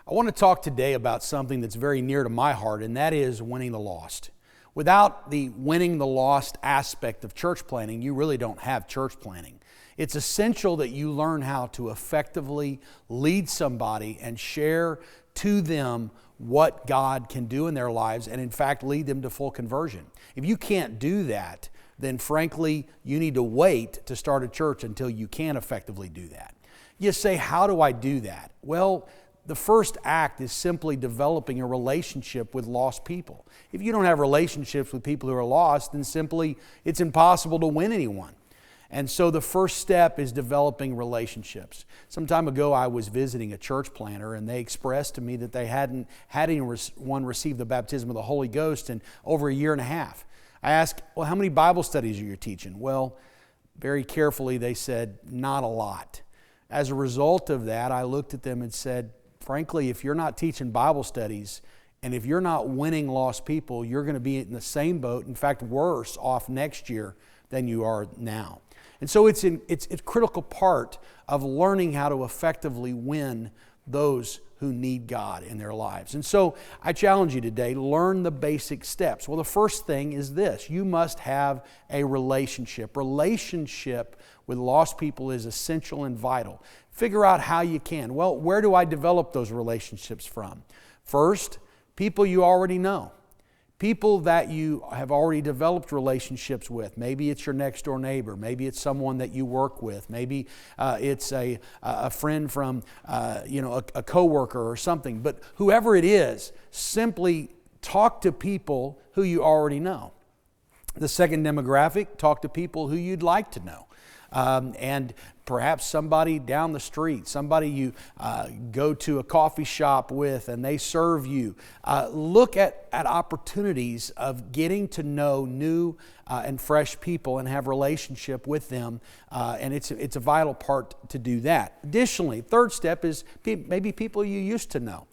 I want to talk today about something that's very near to my heart, and that is winning the lost. Without the winning the lost aspect of church planting, you really don't have church planting. It's essential that you learn how to effectively lead somebody and share to them what God can do in their lives and in fact lead them to full conversion. If you can't do that, then frankly, you need to wait to start a church until you can effectively do that. You say, how do I do that? Well, the first act is simply developing a relationship with lost people. If you don't have relationships with people who are lost, then simply it's impossible to win anyone. And so the first step is developing relationships. Some time ago, I was visiting a church planter, and they expressed to me that they hadn't had anyone receive the baptism of the Holy Ghost in over a year and a half. I asked, well, how many Bible studies are you teaching? Well, very carefully, they said, not a lot. As a result of that, I looked at them and said, frankly, if you're not teaching Bible studies and if you're not winning lost people, you're going to be in the same boat, in fact, worse off next year than you are now. And so it's a critical part of learning how to effectively win those who need God in their lives. And so I challenge you today, learn the basic steps. Well, the first thing is this: you must have a relationship. Relationship with lost people is essential and vital. Figure out how you can. Well, where do I develop those relationships from? First, people you already know. People that you have already developed relationships with. Maybe it's your next door neighbor. Maybe it's someone that you work with. Maybe it's a friend from a coworker or something. But whoever it is, simply talk to people who you already know. The second demographic, talk to people who you'd like to know. And perhaps somebody down the street, somebody you go to a coffee shop with and they serve you. Look at opportunities of getting to know new and fresh people and have relationship with them. And it's a vital part to do that. Additionally, third step is maybe people you used to know.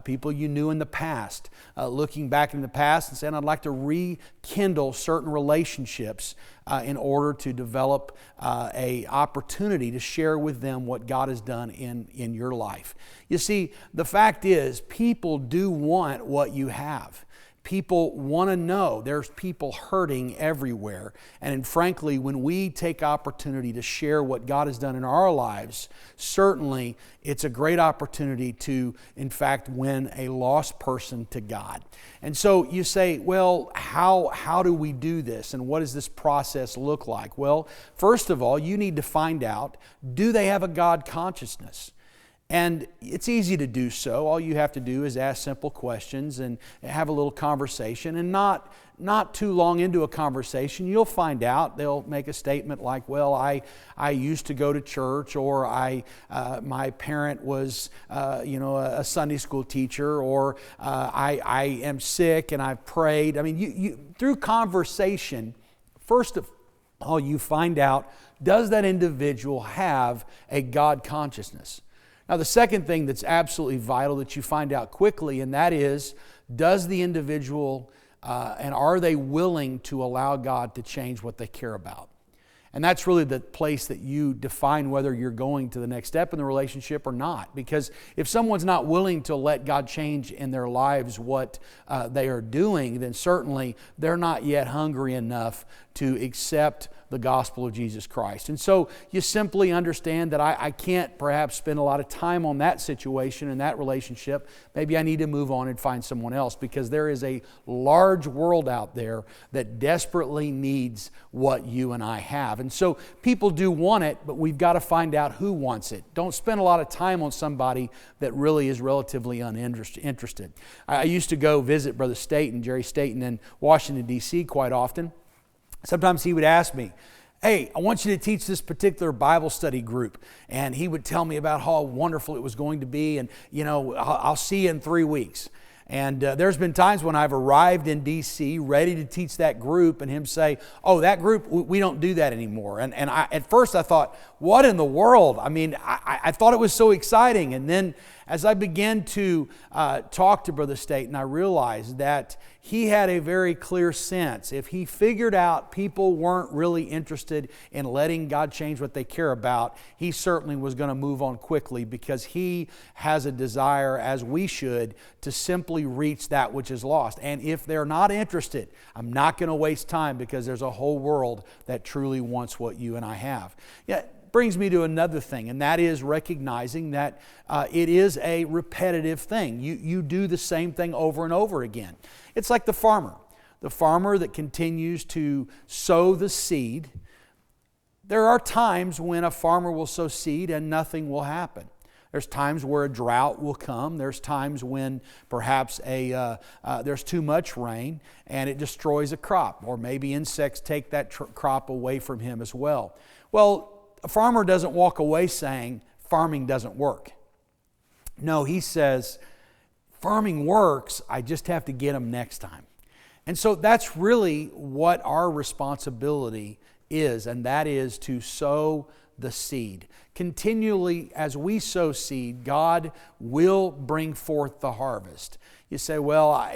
People you knew in the past, looking back in the past and saying, I'd like to rekindle certain relationships in order to develop an opportunity to share with them what God has done in your life. You see, the fact is, people do want what you have. People want to know. There's people hurting everywhere. And frankly, when we take opportunity to share what God has done in our lives, certainly it's a great opportunity to, in fact, win a lost person to God. And so you say, well, how do we do this? And what does this process look like? Well, first of all, you need to find out, do they have a God consciousness? And it's easy to do so. All you have to do is ask simple questions and have a little conversation. And not too long into a conversation, you'll find out. They'll make a statement like, well, I used to go to church, or my parent was a Sunday school teacher, or I am sick and I've prayed. I mean, you through conversation, first of all, you find out, does that individual have a God consciousness? Now, the second thing that's absolutely vital that you find out quickly, and that is, does the individual and are they willing to allow God to change what they care about? And that's really the place that you define whether you're going to the next step in the relationship or not. Because if someone's not willing to let God change in their lives what they are doing, then certainly they're not yet hungry enough to accept the gospel of Jesus Christ. And so you simply understand that I can't perhaps spend a lot of time on that situation and that relationship. Maybe I need to move on and find someone else, because there is a large world out there that desperately needs what you and I have. And so people do want it, but we've got to find out who wants it. Don't spend a lot of time on somebody that really is relatively uninterested. I used to go visit Brother Staten, Jerry Staten, in Washington, D.C. quite often. Sometimes he would ask me, hey, I want you to teach this particular Bible study group. And he would tell me about how wonderful it was going to be. And, I'll see you in 3 weeks. And there's been times when I've arrived in D.C. ready to teach that group, and him say, oh, that group, we don't do that anymore. And at first I thought, what in the world? I mean, I thought it was so exciting. And then as I began to talk to Brother Staten, I realized that he had a very clear sense. If he figured out people weren't really interested in letting God change what they care about, he certainly was going to move on quickly, because he has a desire, as we should, to simply reach that which is lost. And if they're not interested, I'm not going to waste time, because there's a whole world that truly wants what you and I have. Yeah. Brings me to another thing, and that is recognizing that it is a repetitive thing. You do the same thing over and over again. It's like the farmer that continues to sow the seed. There are times when a farmer will sow seed and nothing will happen. There's times where a drought will come. There's times when perhaps there's too much rain and it destroys a crop, or maybe insects take that crop away from him as well. Well, a farmer doesn't walk away saying farming doesn't work. No, he says farming works, I just have to get them next time. And so that's really what our responsibility is, and that is to sow the seed. Continually, as we sow seed, God will bring forth the harvest. You say, well,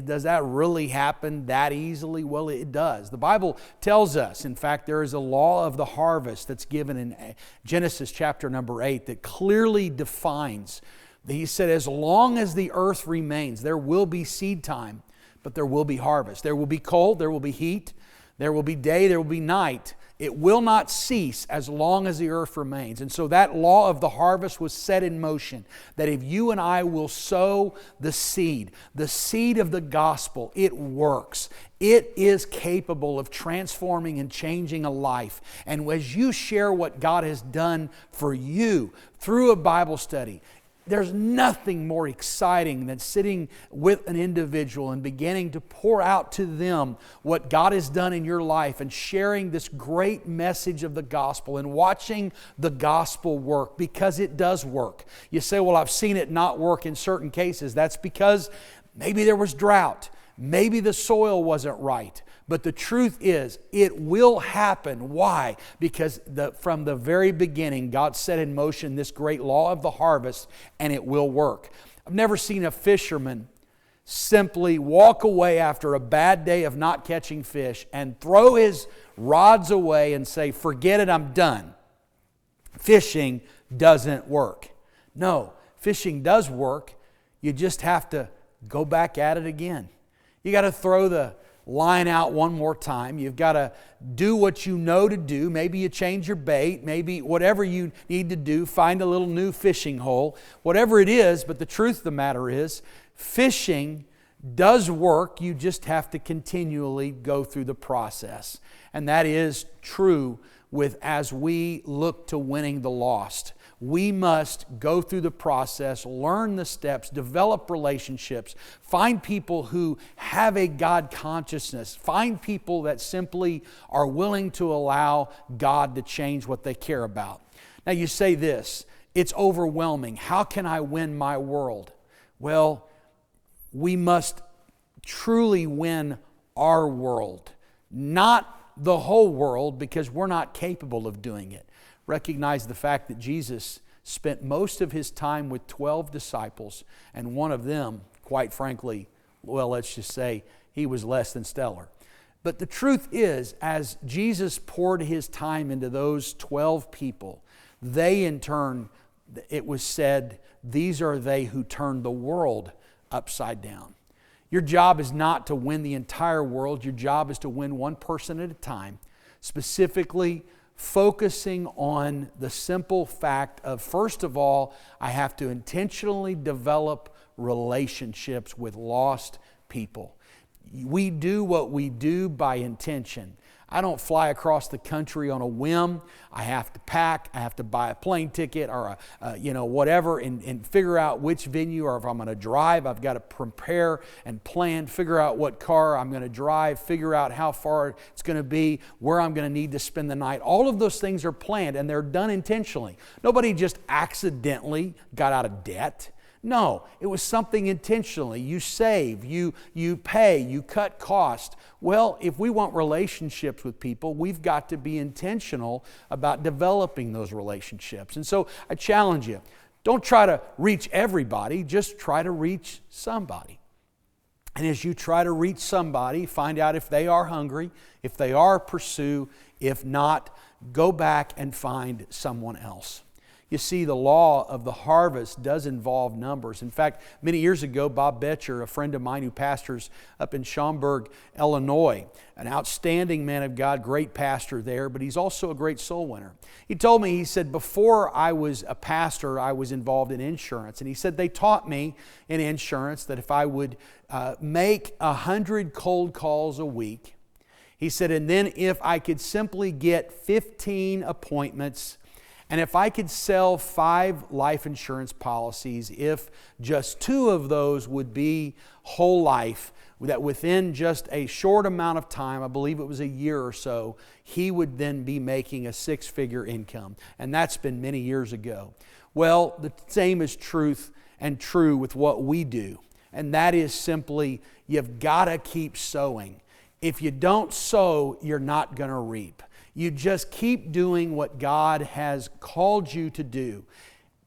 does that really happen that easily? Well, it does. The Bible tells us, in fact, there is a law of the harvest that's given in Genesis chapter number 8 that clearly defines. He said, as long as the earth remains, there will be seed time, but there will be harvest. There will be cold, there will be heat, there will be day, there will be night. It will not cease as long as the earth remains. And so that law of the harvest was set in motion, that if you and I will sow the seed of the gospel, it works. It is capable of transforming and changing a life. And as you share what God has done for you through a Bible study, there's nothing more exciting than sitting with an individual and beginning to pour out to them what God has done in your life and sharing this great message of the gospel and watching the gospel work, because it does work. You say, well, I've seen it not work in certain cases. That's because maybe there was drought. Maybe the soil wasn't right. But the truth is, it will happen. Why? Because from the very beginning, God set in motion this great law of the harvest, and it will work. I've never seen a fisherman simply walk away after a bad day of not catching fish and throw his rods away and say, forget it, I'm done. Fishing doesn't work. No, fishing does work. You just have to go back at it again. You got to throw the line out one more time. You've got to do what you know to do. Maybe you change your bait. Maybe whatever you need to do, find a little new fishing hole. Whatever it is, but the truth of the matter is, fishing does work. You just have to continually go through the process. And that is true as we look to winning the lost. We must go through the process, learn the steps, develop relationships, find people who have a God consciousness, find people that simply are willing to allow God to change what they care about. Now you say this, it's overwhelming. How can I win my world? Well, we must truly win our world, not the whole world, because we're not capable of doing it. Recognize the fact that Jesus spent most of his time with 12 disciples, and one of them, quite frankly, well, let's just say he was less than stellar. But the truth is, as Jesus poured his time into those 12 people, they in turn, it was said, these are they who turned the world upside down. Your job is not to win the entire world. Your job is to win one person at a time, specifically focusing on the simple fact of, first of all, I have to intentionally develop relationships with lost people. We do what we do by intention. I don't fly across the country on a whim. I have to pack, I have to buy a plane ticket or whatever and figure out which venue, or if I'm going to drive, I've got to prepare and plan, figure out what car I'm going to drive, figure out how far it's going to be, where I'm going to need to spend the night. All of those things are planned and they're done intentionally. Nobody just accidentally got out of debt. No, it was something intentionally. You save, you pay, you cut cost. Well, if we want relationships with people, we've got to be intentional about developing those relationships. And so I challenge you, don't try to reach everybody, just try to reach somebody. And as you try to reach somebody, find out if they are hungry, if they are, pursue. If not, go back and find someone else. You see, the law of the harvest does involve numbers. In fact, many years ago, Bob Betcher, a friend of mine who pastors up in Schaumburg, Illinois, an outstanding man of God, great pastor there, but he's also a great soul winner. He told me, he said, before I was a pastor, I was involved in insurance. And he said, they taught me in insurance that if I would make 100 cold calls a week, he said, and then if I could simply get 15 appointments, and if I could sell 5 life insurance policies, if just 2 of those would be whole life, that within just a short amount of time, I believe it was a year or so, he would then be making a 6-figure income. And that's been many years ago. Well, the same is true with what we do. And that is simply, you've got to keep sowing. If you don't sow, you're not going to reap. You just keep doing what God has called you to do.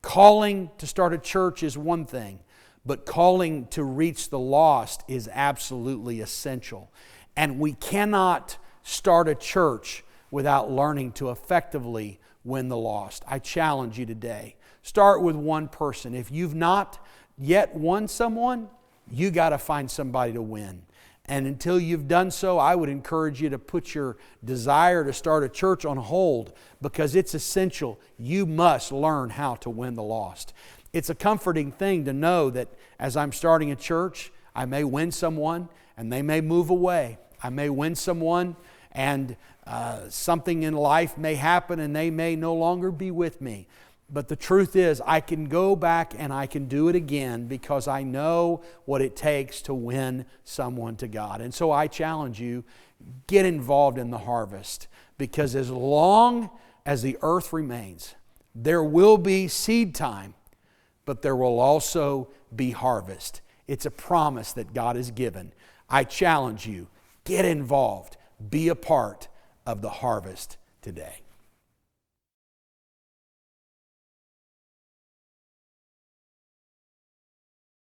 Calling to start a church is one thing, but calling to reach the lost is absolutely essential. And we cannot start a church without learning to effectively win the lost. I challenge you today. Start with one person. If you've not yet won someone, you got to find somebody to win. And until you've done so, I would encourage you to put your desire to start a church on hold, because it's essential. You must learn how to win the lost. It's a comforting thing to know that as I'm starting a church, I may win someone and they may move away. I may win someone and something in life may happen and they may no longer be with me. But the truth is, I can go back and I can do it again because I know what it takes to win someone to God. And so I challenge you, get involved in the harvest, because as long as the earth remains, there will be seed time, but there will also be harvest. It's a promise that God has given. I challenge you, get involved, be a part of the harvest today.